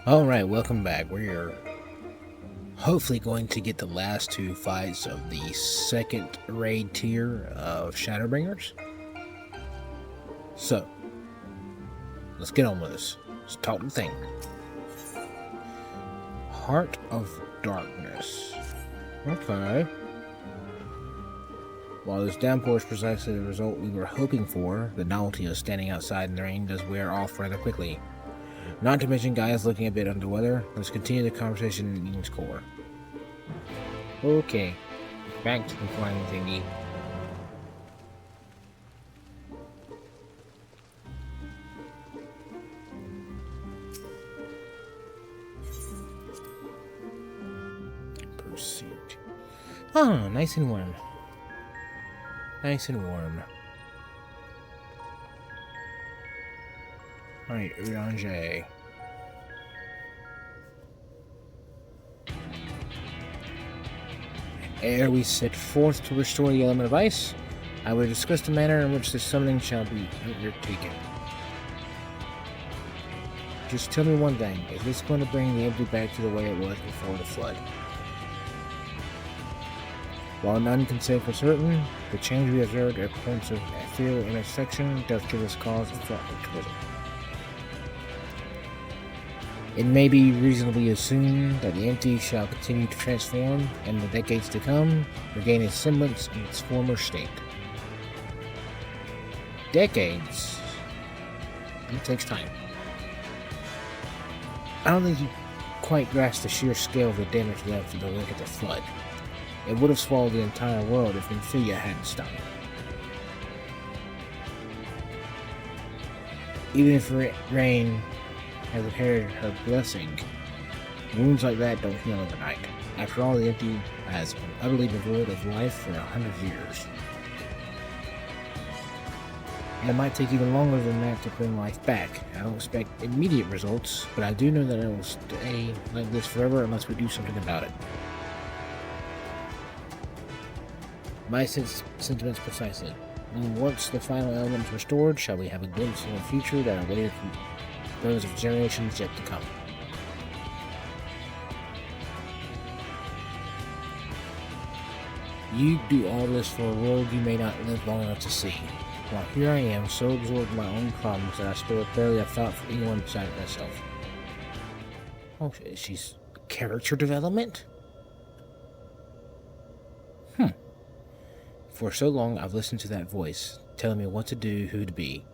Alright, welcome back. We're hopefully going to get the last two fights of the second raid tier of Shadowbringers. So, let's get on with this. Let's talk the thing. Heart of Darkness. Okay. While this downpour is precisely the result we were hoping for, the novelty of standing outside in the rain does wear off rather quickly. Not to mention Gaia's looking a bit under the weather. Let's continue the conversation in Eden's core. Okay, back to the flying thingy. Pursuit. Oh, nice and warm. Nice and warm. Alright, Uranger. Ere we set forth to restore the element of ice, I will discuss the manner in which the summoning shall be undertaken. Just tell me one thing, is this going to bring the empty back to the way it was before the flood? While none can say for certain, the change we observed at points of ethereal intersection does give us cause for thought. It may be reasonably assumed that the empty shall continue to transform, and in the decades to come, regain its semblance in its former state. Decades? It takes time. I don't think you quite grasp the sheer scale of the damage left in the wake of the flood. It would have swallowed the entire world if Infilia hadn't stopped. Even if Rain has inherited her blessing, wounds like that don't heal overnight. After all, the empty has been utterly devoid of life for 100 years. And it might take even longer than that to bring life back. I don't expect immediate results, but I do know that it will stay like this forever unless we do something about it. My sentiments precisely. And once the final element is restored, shall we have a glimpse of a future that awaited those of generations yet to come. You do all this for a world you may not live long enough to see. While here I am, so absorbed in my own problems that I spare barely a thought for anyone besides myself. Oh, she's character development? For so long, I've listened to that voice, telling me what to do, who to be.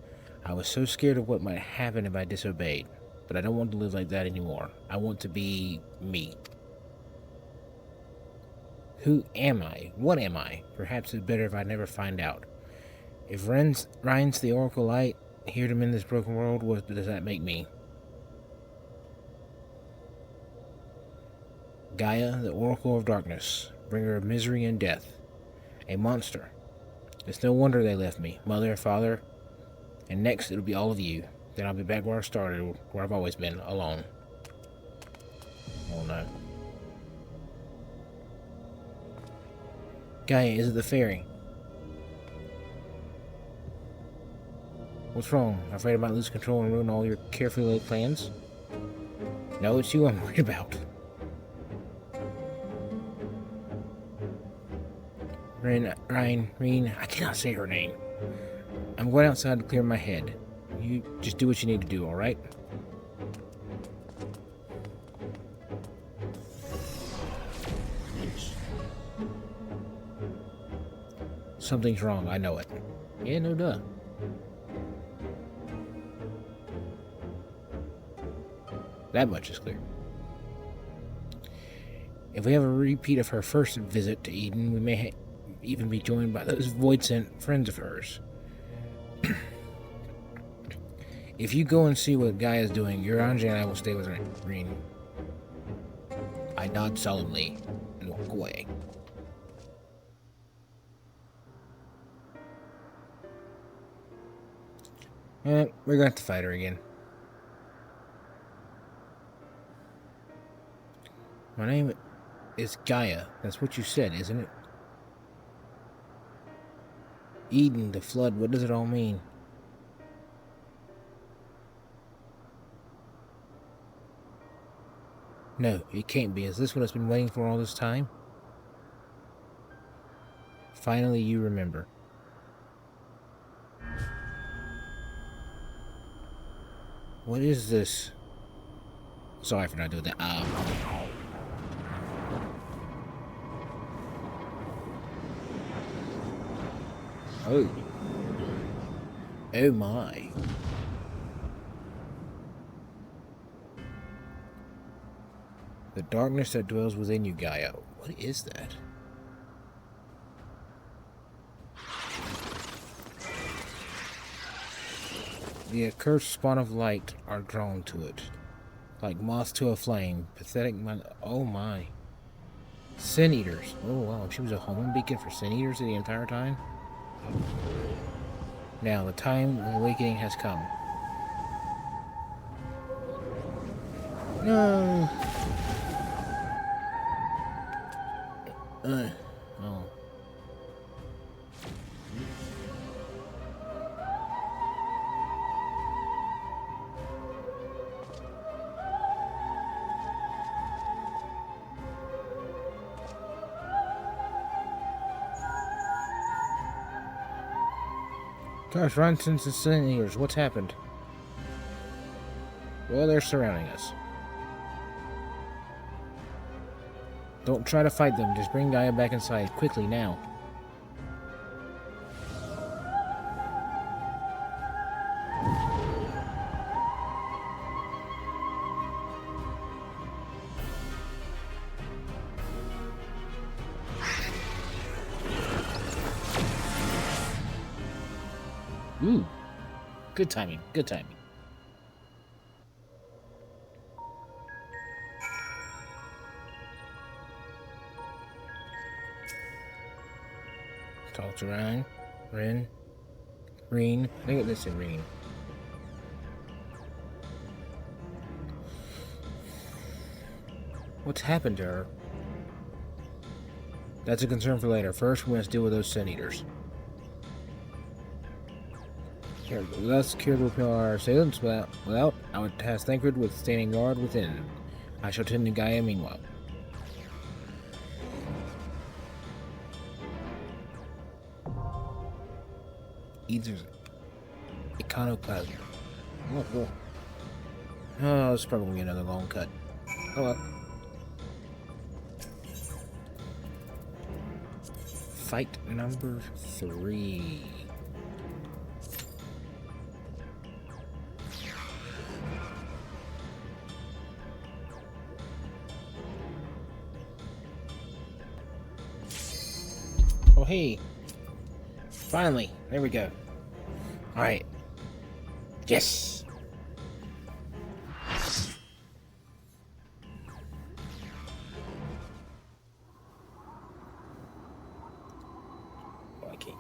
I was so scared of what might happen if I disobeyed, but I don't want to live like that anymore. I want to be me. Who am I? What am I? Perhaps it's better if I never find out. If Ryan's the Oracle Light, here to mend this broken world, what does that make me? Gaia, the Oracle of Darkness, bringer of misery and death. A monster. It's no wonder they left me, mother, father, and next it'll be all of you. Then I'll be back where I started, where I've always been, alone. Oh no. Gaia, is it the fairy? What's wrong? Afraid I might lose control and ruin all your carefully laid plans? No, it's you I'm worried about. Reen, I cannot say her name. I'm going outside to clear my head. You just do what you need to do, alright? Something's wrong, I know it. Yeah, no duh. That much is clear. If we have a repeat of her first visit to Eden, we may even be joined by those void-sent friends of hers. If you go and see what Gaia's doing, Uranger and I will stay with Reen. I nod solemnly and walk away. We're gonna have to fight her again. My name is Gaia. That's what you said, isn't it? Eden, the flood, what does it all mean? No, it can't be. Is this what it's been waiting for all this time? Finally, you remember. What is this? Sorry for not doing that. Oh. Oh my. The darkness that dwells within you, Gaia. What is that? The accursed spawn of light are drawn to it. Like moths to a flame. Pathetic oh my. Sin Eaters. Oh wow, she was a homing beacon for Sin Eaters the entire time? Now, the time of awakening has come. No. Oh. Gosh, run since the Sin Eaters. What's happened? Well, they're surrounding us. Don't try to fight them. Just bring Gaia back inside. Quickly, now. Ooh. Good timing. Good timing. Talk to Ryan. Reen. I think this is Reen. What's happened to her? That's a concern for later. First, we must deal with those Sin Eaters. Here, let's secure the repel our assailants. Without, I would task Thancred with standing guard within. I shall tend to Gaia meanwhile. Either iconoclasm. Oh, it's probably gonna be another long cut. Oh well. Fight number 3. Oh hey. Finally, there we go. Alright. Yes! Okay.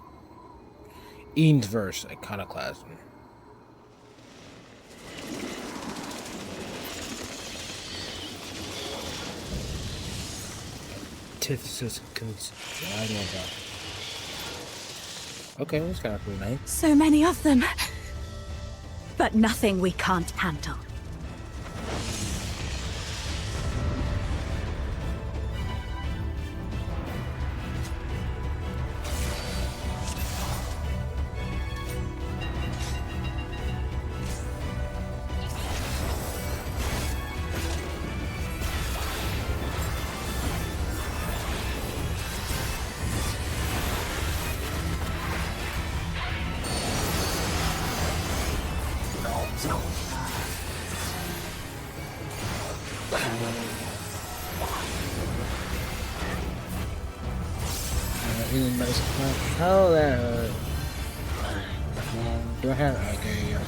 Eaton's verse, iconoclasm. Antithesis. I don't know about. Okay, that's kind of pretty nice. So many of them. But nothing we can't handle. Oh, that hurt. Do I have? Okay, yeah.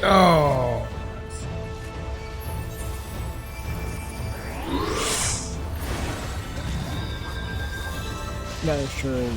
Oh. That is true.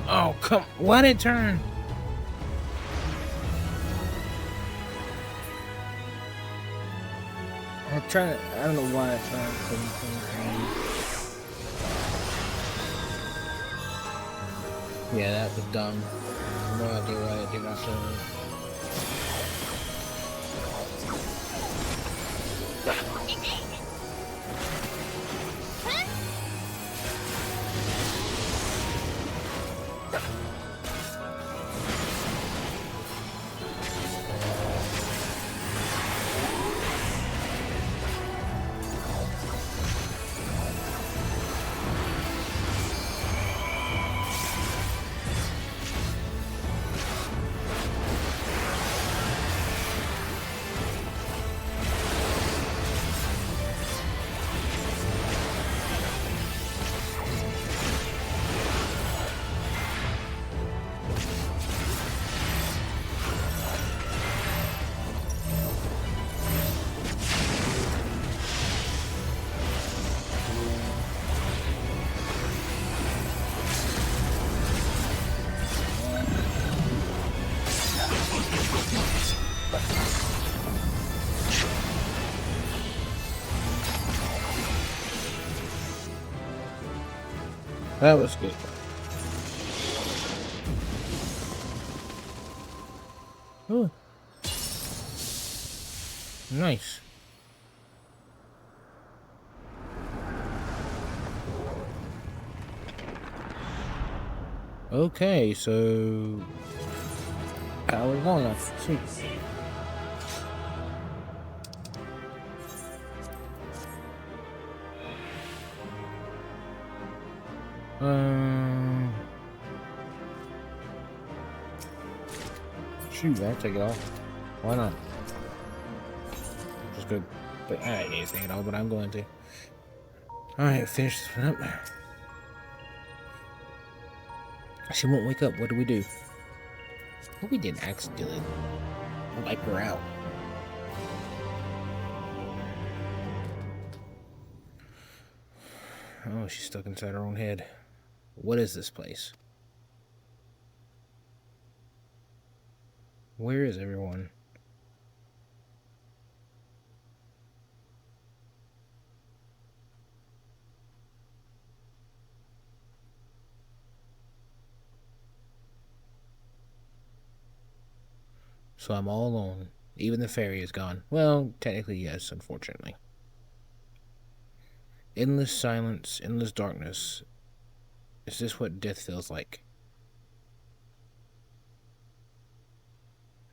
Oh, come. Let it turn. I'm trying to. I don't know why it's not. Yeah, that was dumb. No idea why it did not turn. That was good. Oh. Nice. Okay, so how are we going now? Sweet. Shoot, I'll take it off. Why not? Just good. But I ain't need to take it off, but I'm going to. Alright, finish this one up. She won't wake up. What do we do? Well, we didn't accidentally wipe her out. Oh, she's stuck inside her own head. What is this place? Where is everyone? So I'm all alone. Even the fairy is gone. Well, technically yes, unfortunately. Endless silence, endless darkness. Is this what death feels like?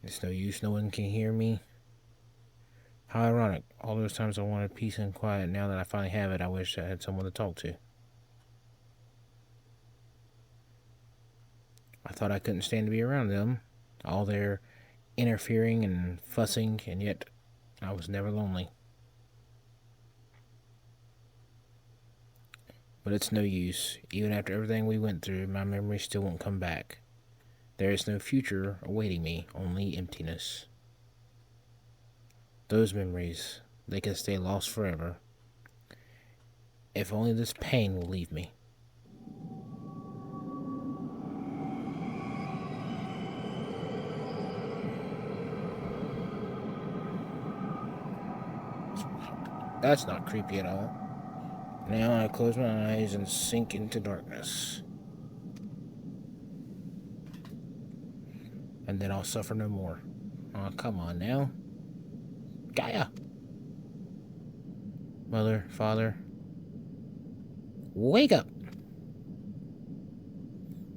It's no use, no one can hear me. How ironic. All those times I wanted peace and quiet, now that I finally have it, I wish I had someone to talk to. I thought I couldn't stand to be around them. All their interfering and fussing, and yet I was never lonely. But it's no use. Even after everything we went through, my memories still won't come back. There is no future awaiting me, only emptiness. Those memories, they can stay lost forever. If only this pain will leave me. That's not creepy at all. Now I close my eyes and sink into darkness. And then I'll suffer no more. Oh, come on now. Gaia! Mother, Father, wake up!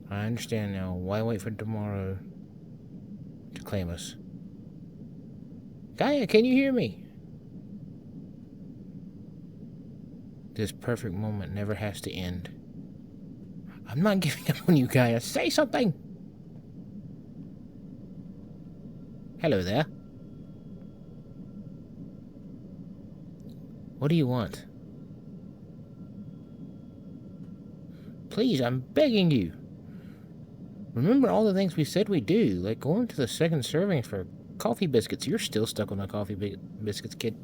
I understand now. Why wait for tomorrow to claim us? Gaia, can you hear me? This perfect moment never has to end. I'm not giving up on you, Gaia. Say something! Hello there. What do you want? Please, I'm begging you. Remember all the things we said we'd do, like going to the second serving for coffee biscuits. You're still stuck on the coffee biscuits, kid.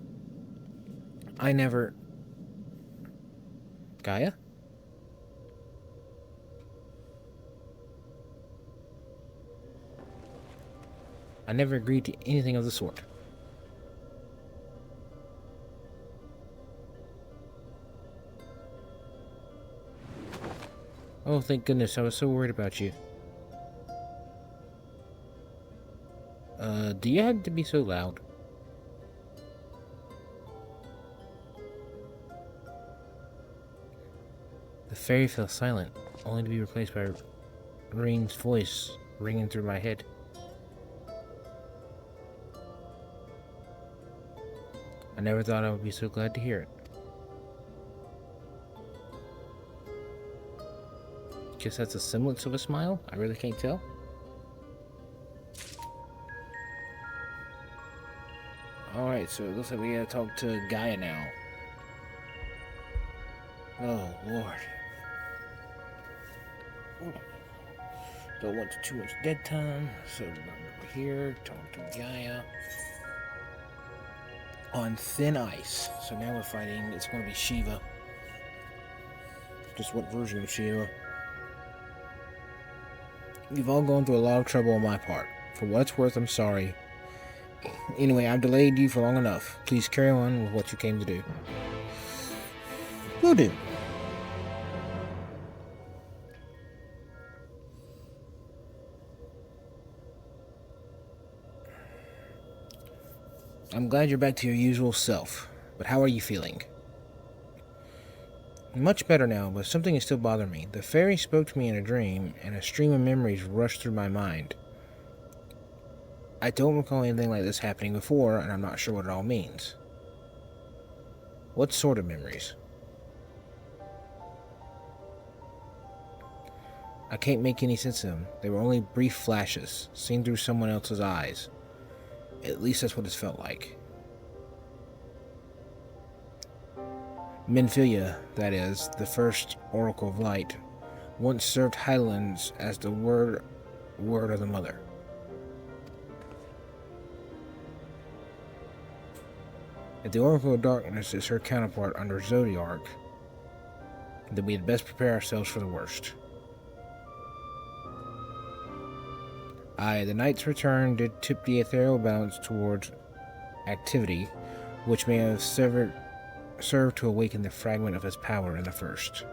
I never... Gaia? I never agreed to anything of the sort. Oh, thank goodness. I was so worried about you. Do you have to be so loud? The fairy fell silent, only to be replaced by Reen's voice ringing through my head. I never thought I would be so glad to hear it. Guess that's a semblance of a smile? I really can't tell. Alright, so it looks like we gotta talk to Gaia now. Oh, Lord. Don't want too much dead time, so I'm over here, talk to Gaia. On thin ice. So now we're fighting, it's going to be Shiva. Just what version of Shiva? You've all gone through a lot of trouble on my part. For what it's worth, I'm sorry. Anyway, I've delayed you for long enough. Please carry on with what you came to do. Will do. I'm glad you're back to your usual self, but how are you feeling? Much better now, but something is still bothering me. The fairy spoke to me in a dream, and a stream of memories rushed through my mind. I don't recall anything like this happening before, and I'm not sure what it all means. What sort of memories? I can't make any sense of them. They were only brief flashes, seen through someone else's eyes. At least that's what it's felt like. Menphilia, that is, the first Oracle of Light, once served Highlands as the word of the Mother. If the Oracle of Darkness is her counterpart under Zodiark, then we had best prepare ourselves for the worst. Aye, the Knight's return did tip the ethereal balance towards activity, which may have served to awaken the fragment of his power in the first.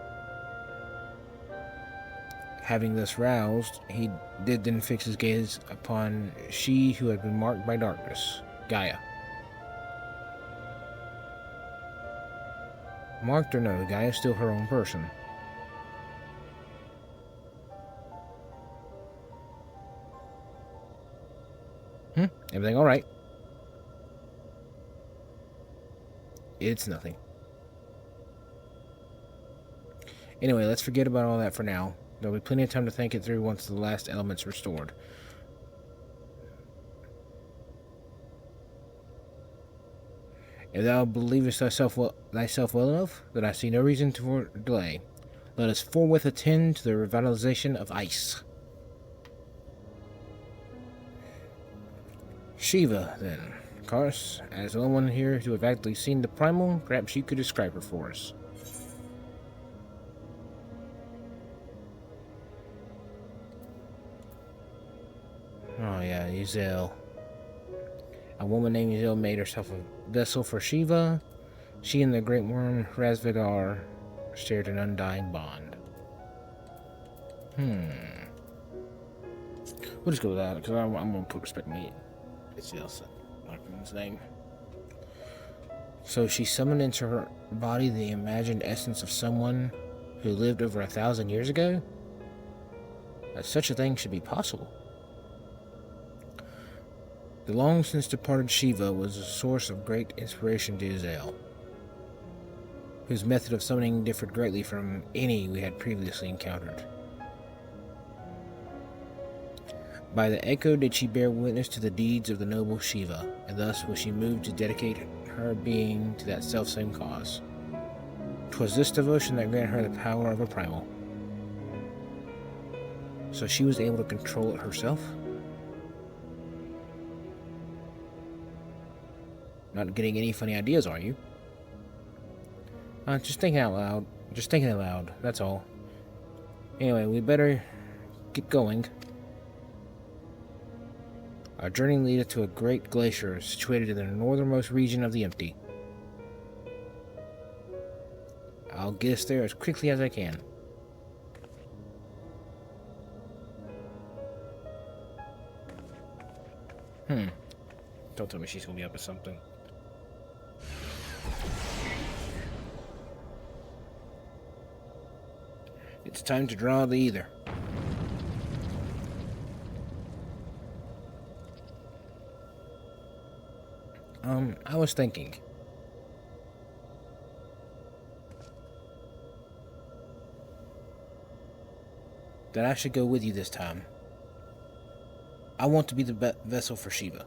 Having thus roused, he did then fix his gaze upon she who had been marked by darkness, Gaia. Marked or no, Gaia is still her own person. Everything alright? It's nothing. Anyway, let's forget about all that for now. There'll be plenty of time to think it through once the last element's restored. If thou believest thyself well enough, then I see no reason for delay. Let us forthwith attend to the revitalization of ice. Shiva, then. Karis, as the only one here to have actually seen the primal, perhaps you could describe her for us. Oh yeah, Yuzel. A woman named Yuzel made herself a vessel for Shiva. She and the great worm Razvedar shared an undying bond. We'll just go with that, because I'm going to put respect on me. It's Elsa, his name. So she summoned into her body the imagined essence of someone who lived over 1,000 years ago? That such a thing should be possible. The long since departed Shiva was a source of great inspiration to Yuzel, whose method of summoning differed greatly from any we had previously encountered. By the echo did she bear witness to the deeds of the noble Shiva, and thus was she moved to dedicate her being to that selfsame cause. 'Twas this devotion that granted her the power of a primal. So she was able to control it herself? Not getting any funny ideas, are you? Just thinking out loud. Just thinking out loud, that's all. Anyway, we better get going. Our journey leadeth to a great glacier situated in the northernmost region of the Empty. I'll get us there as quickly as I can. Don't tell me she's gonna be up to something. It's time to draw the ether. I was thinking. That I should go with you this time. I want to be the vessel for Shiva.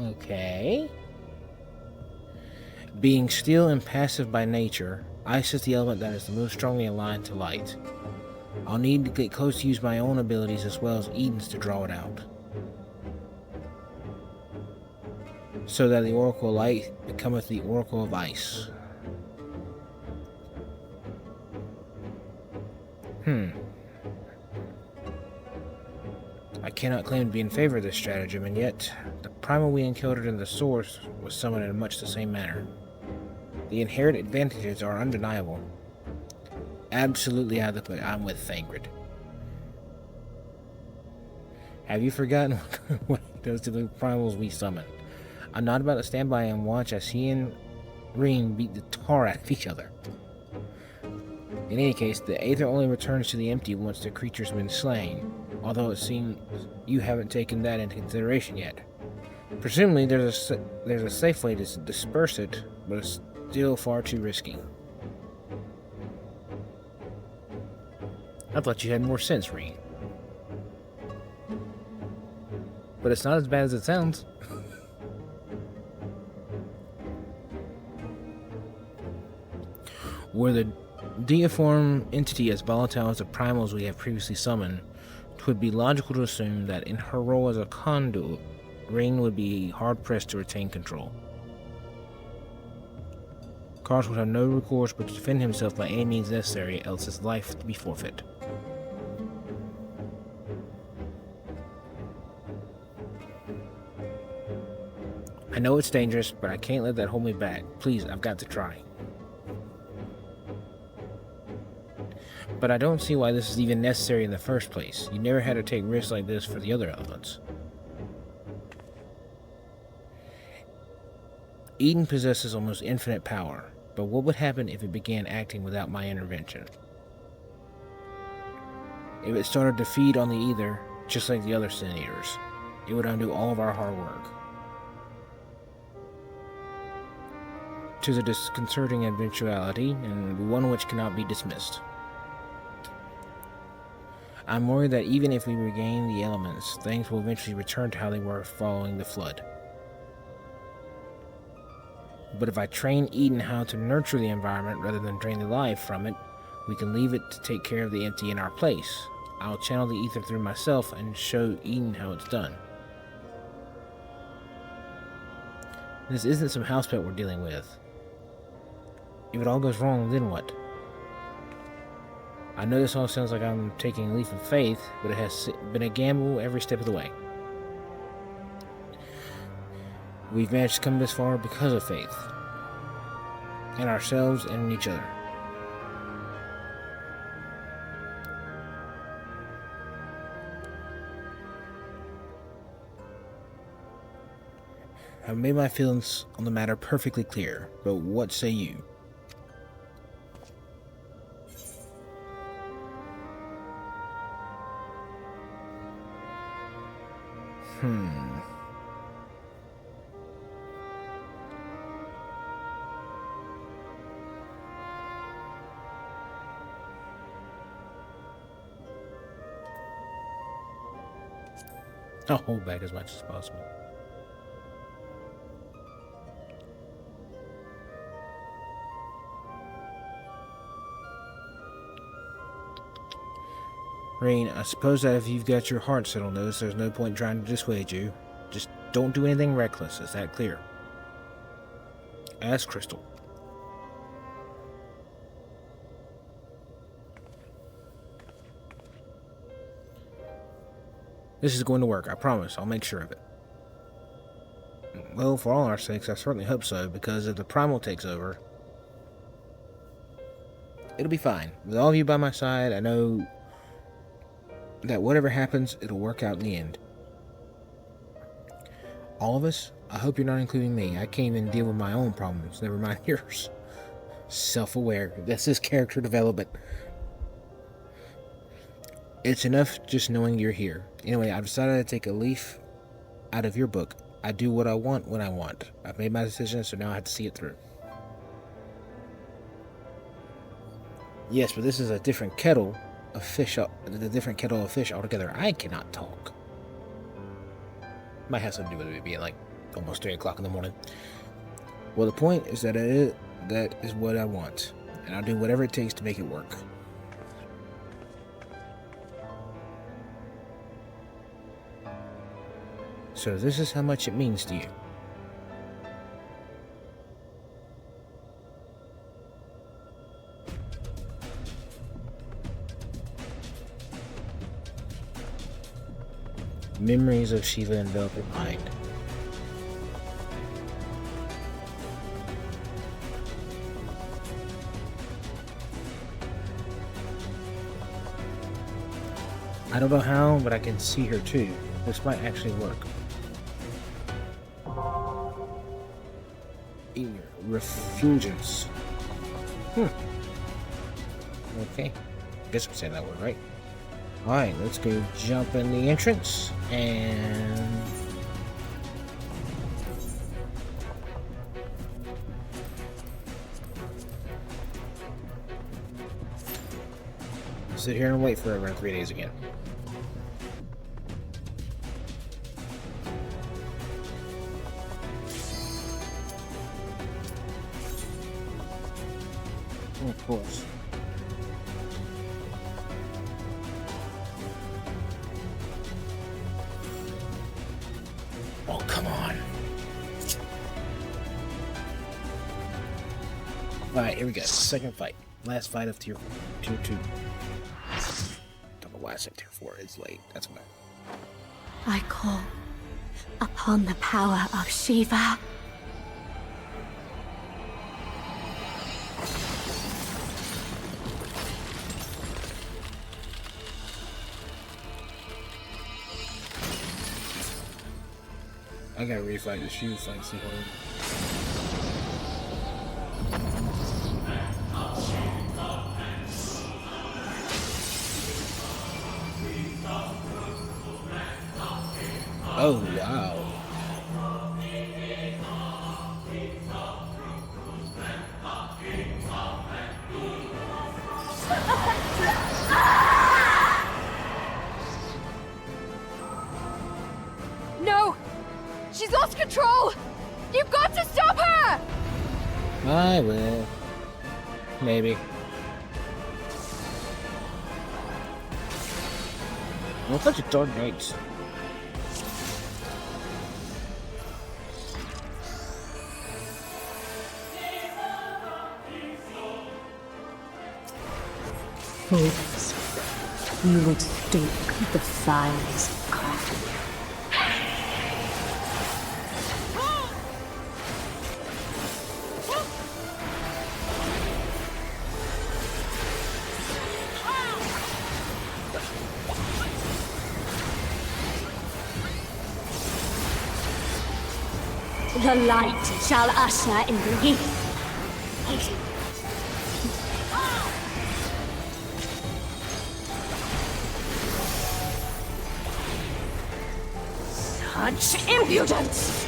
Okay. Being still and passive by nature, ice is the element that is the most strongly aligned to light. I'll need to get close to use my own abilities as well as Eden's to draw it out. So that the Oracle of Light becometh the Oracle of Ice. I cannot claim to be in favor of this stratagem, and yet the primal we encountered in the source was summoned in much the same manner. The inherent advantages are undeniable. Absolutely adequate. I'm with Thangred. Have you forgotten what it does to the primals we summon? I'm not about to stand by and watch as he and Reen beat the tar out of each other. In any case, the Aether only returns to the empty once the creature's been slain, although it seems you haven't taken that into consideration yet. Presumably, there's a safe way to disperse it, but it's still far too risky. I thought you had more sense, Reen. But it's not as bad as it sounds. Were the deiform entity as volatile as the primals we have previously summoned, it would be logical to assume that in her role as a conduit, Reen would be hard-pressed to retain control. Kars would have no recourse but to defend himself by any means necessary, else his life would be forfeit. I know it's dangerous, but I can't let that hold me back. Please, I've got to try. But I don't see why this is even necessary in the first place. You never had to take risks like this for the other elements. Eden possesses almost infinite power, but what would happen if it began acting without my intervention? If it started to feed on the ether, just like the other Sin Eaters, it would undo all of our hard work. Tis a disconcerting eventuality, and one which cannot be dismissed. I'm worried that even if we regain the elements, things will eventually return to how they were following the flood. But if I train Eden how to nurture the environment rather than drain the life from it, we can leave it to take care of the empty in our place. I'll channel the ether through myself and show Eden how it's done. This isn't some house pet we're dealing with. If it all goes wrong, then what? I know this all sounds like I'm taking a leap of faith, but it has been a gamble every step of the way. We've managed to come this far because of faith. In ourselves and in each other. I've made my feelings on the matter perfectly clear, but what say you? I'll hold back as much as possible. Reen, I suppose that if you've got your heart set on this, there's no point trying to dissuade you. Just don't do anything reckless, is that clear? As crystal. This is going to work, I promise. I'll make sure of it. Well, for all our sakes, I certainly hope so, because if the primal takes over, it'll be fine. With all of you by my side, I know that whatever happens, it'll work out in the end. All of us? I hope you're not including me. I can't even deal with my own problems, never mind yours. Self-aware. That's his character development. It's enough just knowing you're here. Anyway, I've decided to take a leaf out of your book. I do what I want when I want. I've made my decision, so now I have to see it through. Yes, but this is a different kettle of fish. A different kettle of fish altogether. I cannot talk. Might have something to do with it being like almost 3 o'clock in the morning. Well, the point is that that is what I want, and I'll do whatever it takes to make it work. So this is how much it means to you. Memories of Shiva envelop your mind. I don't know how, but I can see her too. This might actually work. Refulgence. Okay. Guess I'm saying that word right. Alright, let's go jump in the entrance and sit here and wait for around 3 days again. Of course. Oh, come on. Alright, here we go. Second fight. Last fight of tier 2. Don't know why I said tier 4. It's late. That's why. I call upon the power of Shiva. I gotta refight the shoe fight some more. Oh wow. No! She's lost control! You've got to stop her! I will. Maybe. What such a dark knights? Fools. You would stoke the fires of craft. The light shall usher in the heat. Such impudence!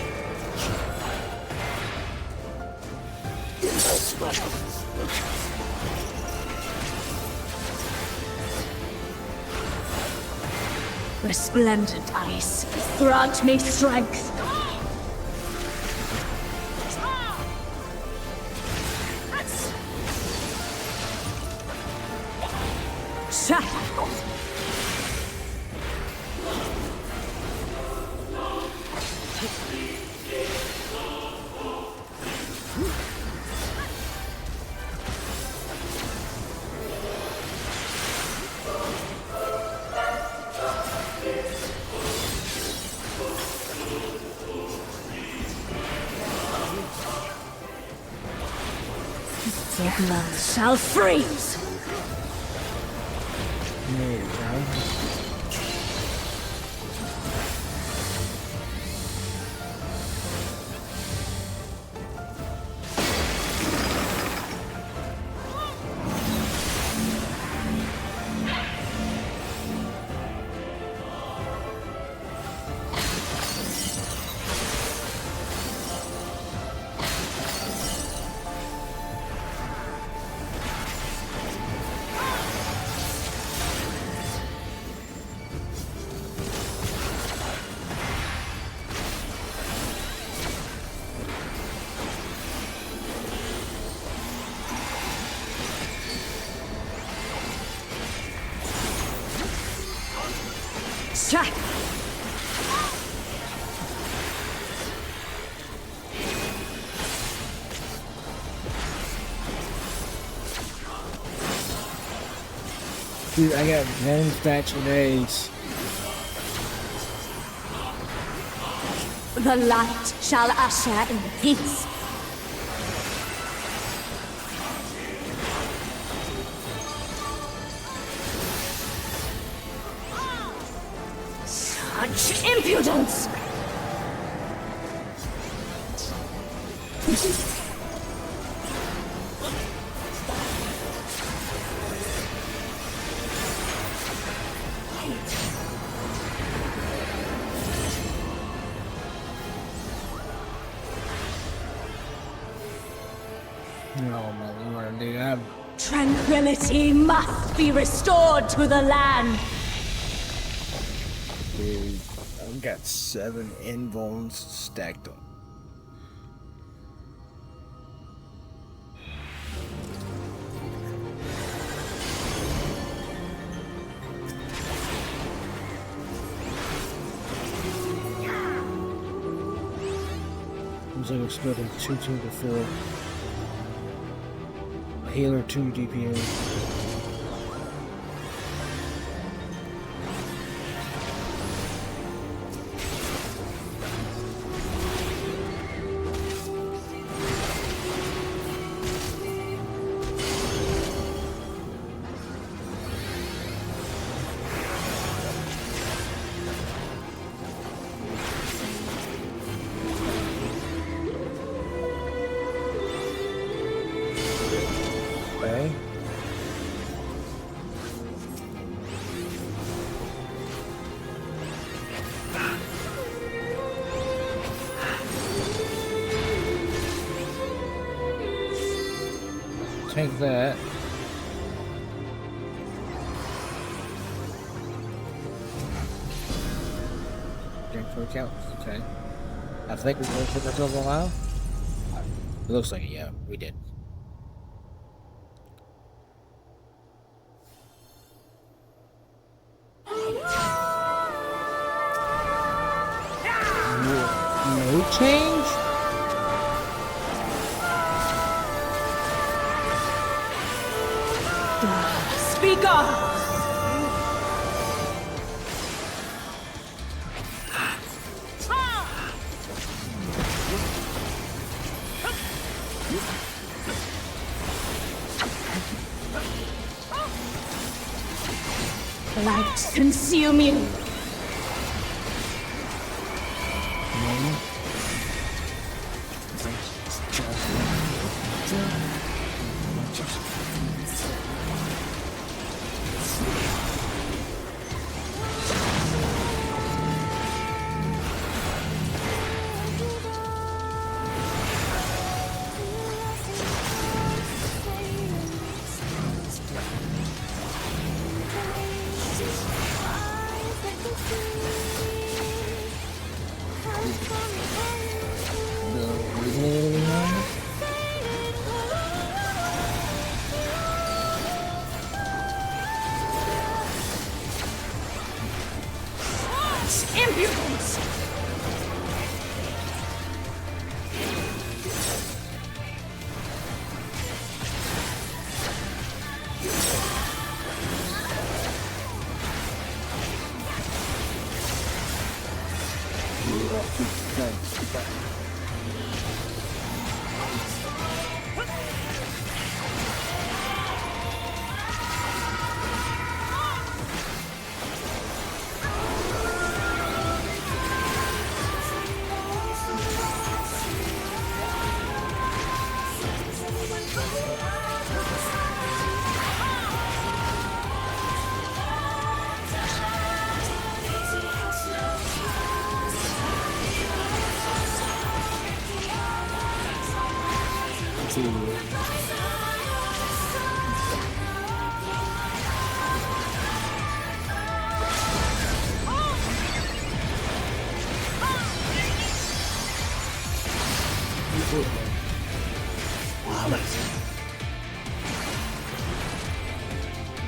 Resplendent ice, grant me strength. The blood shall freeze! Strike! Dude, I got 10 stacks for days. The light shall usher in peace. Such impudence! Oh my lord, dude. Tranquility must be restored to the land. Dude, I've got 7 invulns stacked up. Looks like I'm splitting 2 to 4. A healer, 2 DPM. Okay. Take that. Drink 4 counts. Okay. I think we're going to put ourselves alive. It looks like it, yeah, we did. No change? Speak up! Light consume you. Impudence!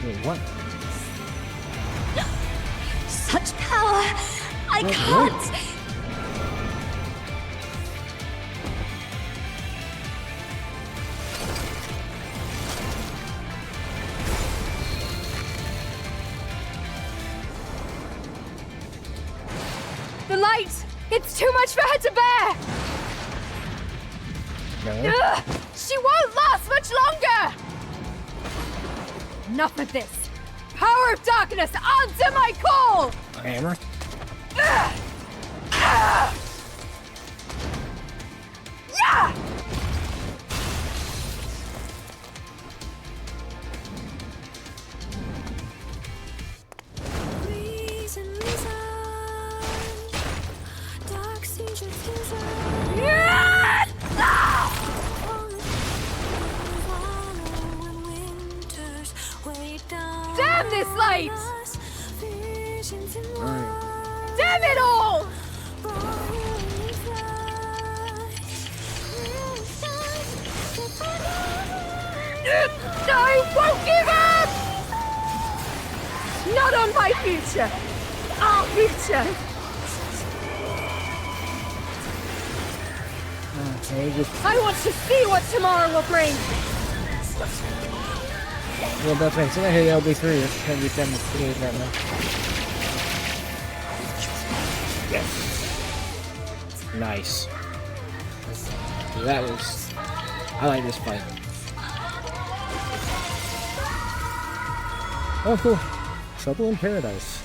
Wait, what? Such power! I What? can't! The light! It's too much for her to bear! No? Ugh! She won't last much longer! Enough of this! Power of darkness, answer my call! Hammer? Ugh! Damn this light! Alright. Damn it all! I won't give up! Not on my future! Our future! Okay, just I want to see what tomorrow will bring! well, that's right. So I hear the LB3. It's gonna be 10 to 28 right now. Yes. Nice. That was. I like this fight. Oh, cool. Trouble in Paradise.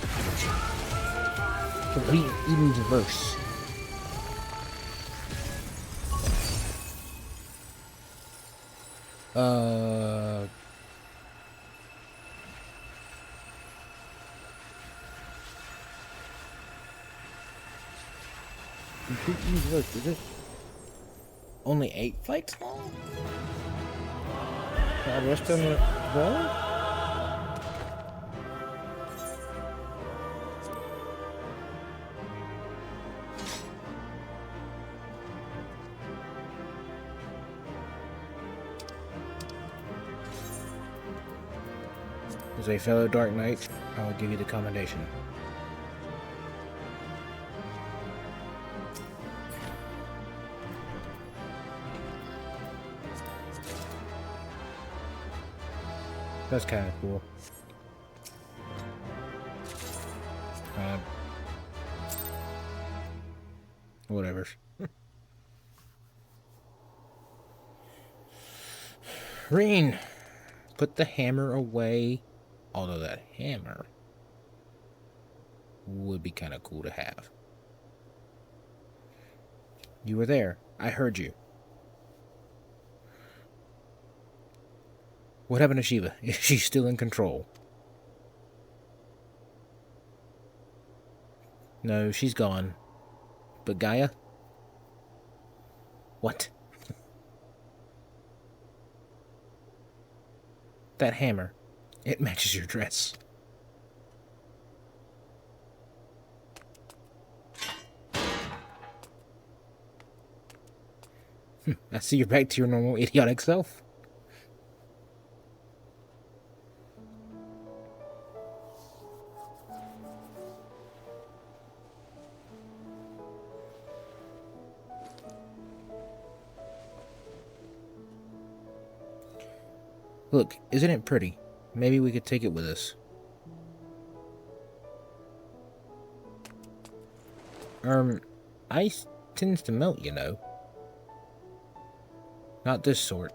Complete Eden's verse. Complete Eden's verse, is it? Only 8 fights long? Can I rest on the ball? As a fellow Dark Knight, I will give you the commendation. That's kind of cool. Whatever. Reen, put the hammer away. Although that hammer would be kind of cool to have. You were there. I heard you. What happened to Shiva? Is she still in control? No, she's gone. But Gaia? What? That hammer. It matches your dress. I see you're back to your normal idiotic self. Look, isn't it pretty? Maybe we could take it with us. Ice tends to melt, you know. Not this sort.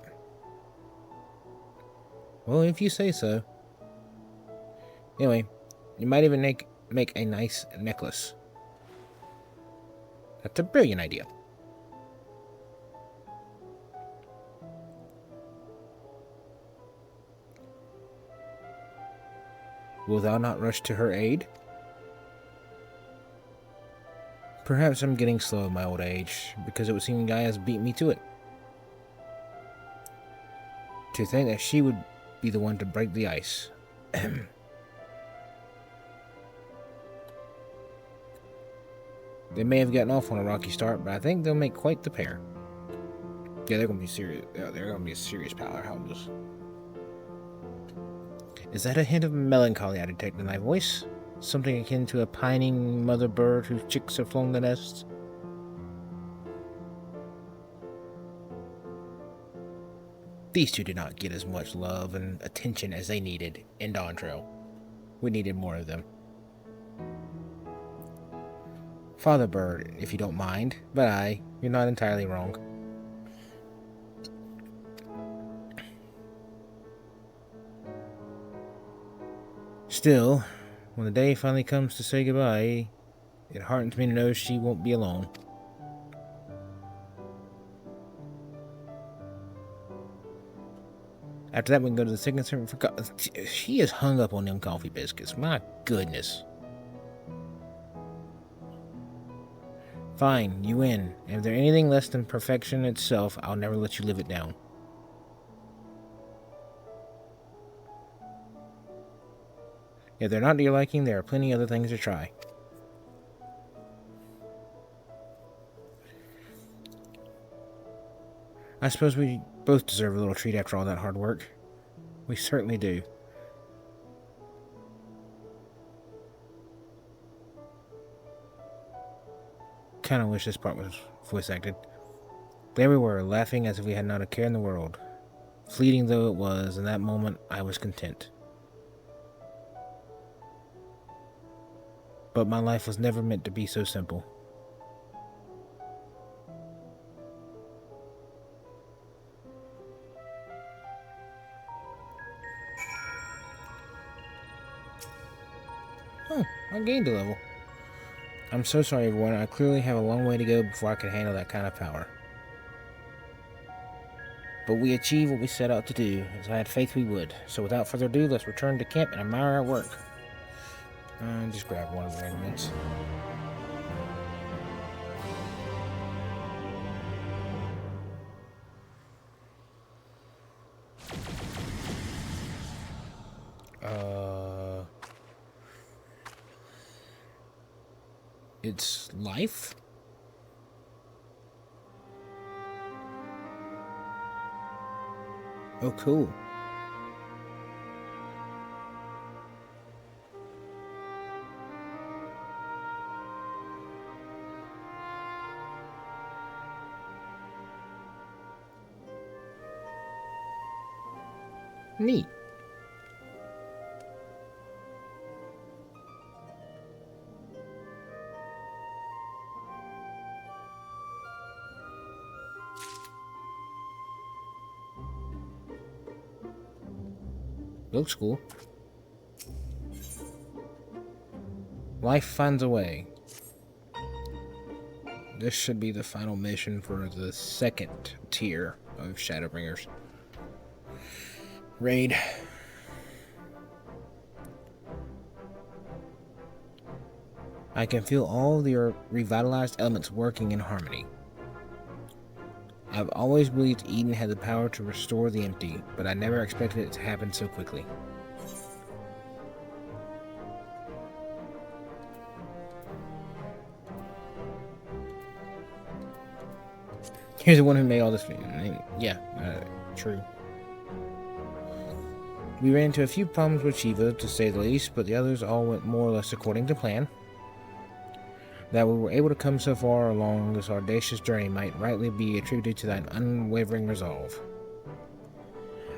Well, if you say so. Anyway, you might even make a nice necklace. That's a brilliant idea. Will thou not rush to her aid? Perhaps I'm getting slow in my old age, because it would seem Gaia's beat me to it. To think that she would be the one to break the ice. They may have gotten off on a rocky start, but I think they'll make quite the pair. Yeah, they're gonna be serious. Yeah, they're gonna be a serious powerhouse. Is that a hint of melancholy I detect in thy voice? Something akin to a pining mother bird whose chicks have flown the nest? These two did not get as much love and attention as they needed in Dawntrail. We needed more of them. Father Bird, if you don't mind, but you're not entirely wrong. Still, when the day finally comes to say goodbye, It heartens me to know she won't be alone. After that, we can go to the second servant for she is hung up on them coffee biscuits. My goodness. Fine, you win. And if they're anything less than perfection itself, I'll never let you live it down. If they're not to your liking, there are plenty other things to try. I suppose we both deserve a little treat after all that hard work. We certainly do. Kinda wish this part was voice acted. There we were, laughing as if we had not a care in the world. Fleeting though it was, in that moment I was content. But my life was never meant to be so simple. Oh, I gained a level. I'm so sorry, everyone. I clearly have a long way to go before I can handle that kind of power. But we achieved what we set out to do, as I had faith we would. So without further ado, let's return to camp and admire our work. Just grab one of the remnants. It's life? Oh, cool. Neat. Looks cool. Life finds a way. This should be the final mission for the second tier of Shadowbringers. Raid. I can feel all the revitalized elements working in harmony. I've always believed Eden had the power to restore the empty, but I never expected it to happen so quickly. Here's the one who made all this. Yeah, true. We ran into a few problems with Shiva, to say the least, but the others all went more or less according to plan. That we were able to come so far along this audacious journey might rightly be attributed to thine unwavering resolve.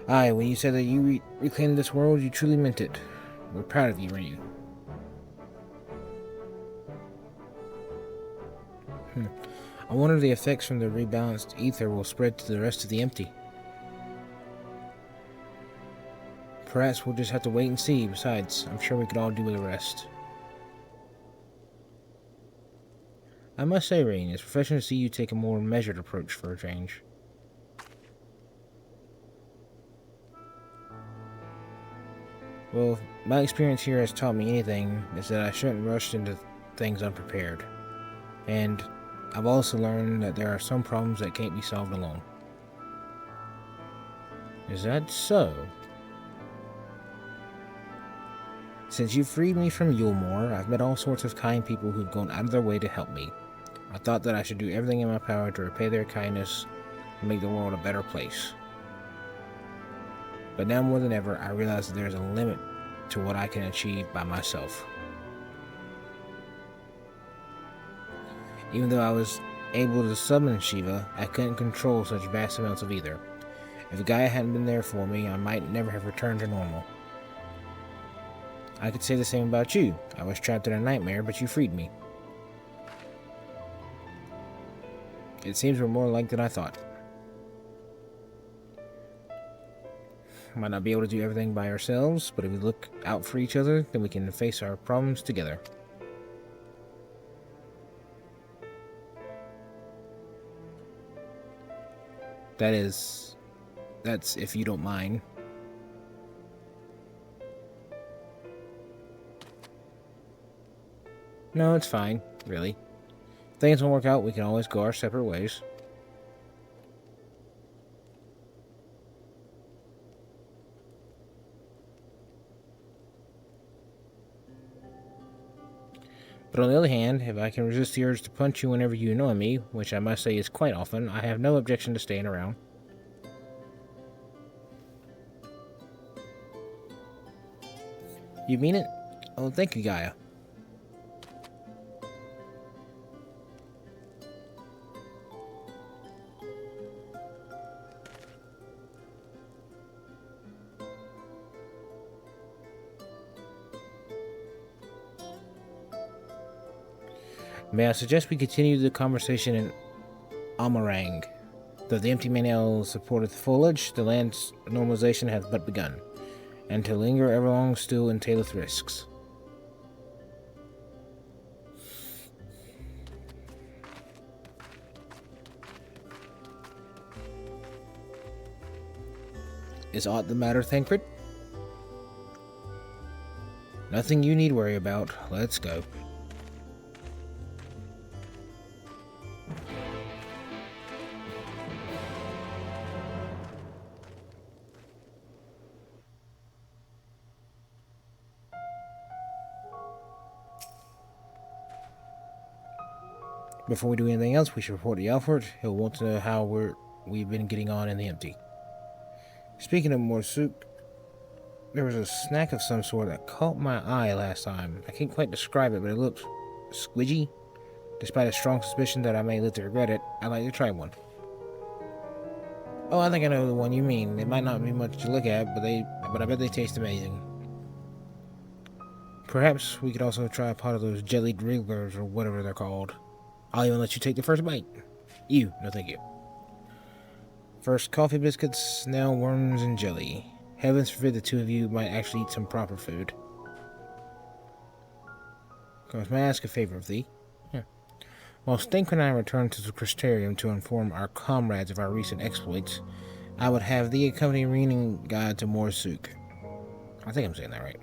Aye, when you said that you reclaimed this world, you truly meant it. We're proud of you, Rain. I wonder if the effects from the rebalanced ether will spread to the rest of the empty. Perhaps we'll just have to wait and see. Besides, I'm sure we could all do with a rest. I must say, Rain, it's refreshing to see you take a more measured approach for a change. Well, my experience here has taught me anything, is that I shouldn't rush into things unprepared. And I've also learned that there are some problems that can't be solved alone. Is that so? Since you freed me from Yulmore, I've met all sorts of kind people who've gone out of their way to help me. I thought that I should do everything in my power to repay their kindness and make the world a better place. But now more than ever, I realize that there's a limit to what I can achieve by myself. Even though I was able to summon Shiva, I couldn't control such vast amounts of either. If Gaia hadn't been there for me, I might never have returned to normal. I could say the same about you. I was trapped in a nightmare, but you freed me. It seems we're more alike than I thought. Might not be able to do everything by ourselves, but if we look out for each other, then we can face our problems together. That's if you don't mind. No, it's fine, really. If things don't work out, we can always go our separate ways. But on the other hand, if I can resist the urge to punch you whenever you annoy me, which I must say is quite often, I have no objection to staying around. You mean it? Oh, thank you, Gaia. May I suggest we continue the conversation in Amarang? Though the empty manel supporteth foliage, the land's normalization hath but begun, and to linger ever long still entaileth risks. Is aught the matter, Thancred? Nothing you need worry about. Let's go. Before we do anything else, we should report to Alfred. He'll want to know how we've been getting on in the empty. Speaking of Morsuk, there was a snack of some sort that caught my eye last time. I can't quite describe it, but it looked squidgy. Despite a strong suspicion that I may live to regret it, I'd like to try one. Oh, I think I know the one you mean. It might not be much to look at, but I bet they taste amazing. Perhaps we could also try a pot of those jellied wrigglers or whatever they're called. I'll even let you take the first bite. No thank you. First coffee biscuits, now worms and jelly. Heavens forbid the two of you might actually eat some proper food. Of may I ask a favor of thee? While Stink and I return to the Crystarium to inform our comrades of our recent exploits, I would have thee accompany reading guide to Morsuk. I think I'm saying that right.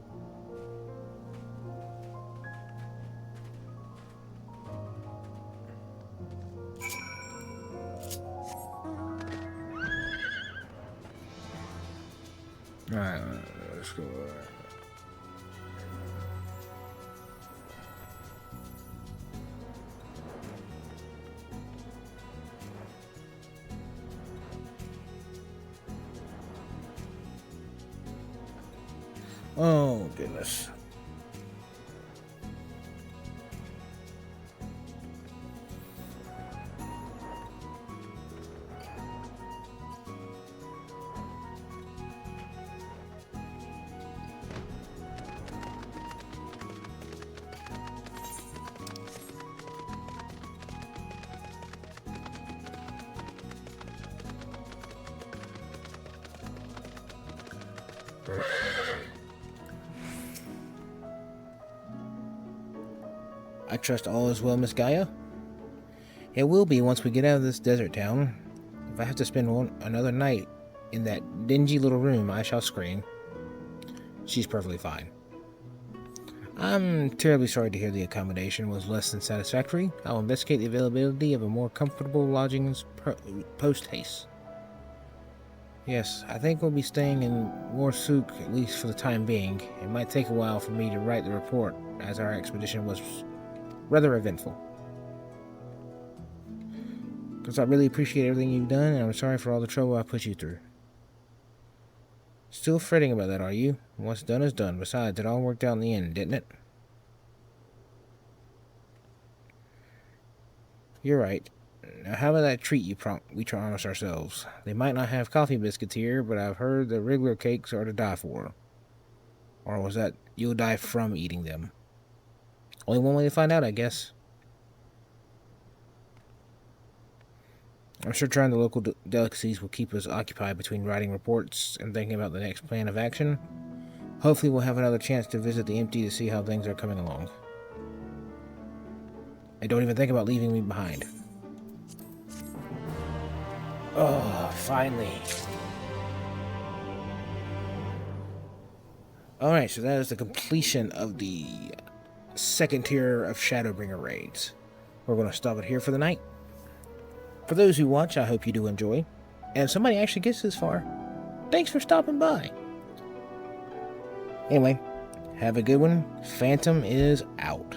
Alright, let's go. Oh, goodness. I trust all is well, Miss Gaia? It will be once we get out of this desert town. If I have to spend another night in that dingy little room, I shall scream. She's perfectly fine. I'm terribly sorry to hear the accommodation was less than satisfactory. I'll investigate the availability of a more comfortable lodgings post-haste. Yes, I think we'll be staying in Morsuk at least for the time being. It might take a while for me to write the report, as our expedition was rather eventful. Because I really appreciate everything you've done, and I'm sorry for all the trouble I put you through. Still fretting about that, are you? What's done is done. Besides, it all worked out in the end, didn't it? You're right. Now, how about that treat we promised ourselves? They might not have coffee biscuits here, but I've heard the Wriggler cakes are to die for. Or was that you'll die from eating them? Only one way to find out, I guess. I'm sure trying the local delicacies will keep us occupied between writing reports and thinking about the next plan of action. Hopefully we'll have another chance to visit the empty to see how things are coming along. And don't even think about leaving me behind. Oh, finally. Alright, so that is the completion of the second tier of Shadowbringer raids. We're going to stop it here for the night. For those who watch, I hope you do enjoy. And if somebody actually gets this far, thanks for stopping by. Anyway, have a good one. Phantom is out.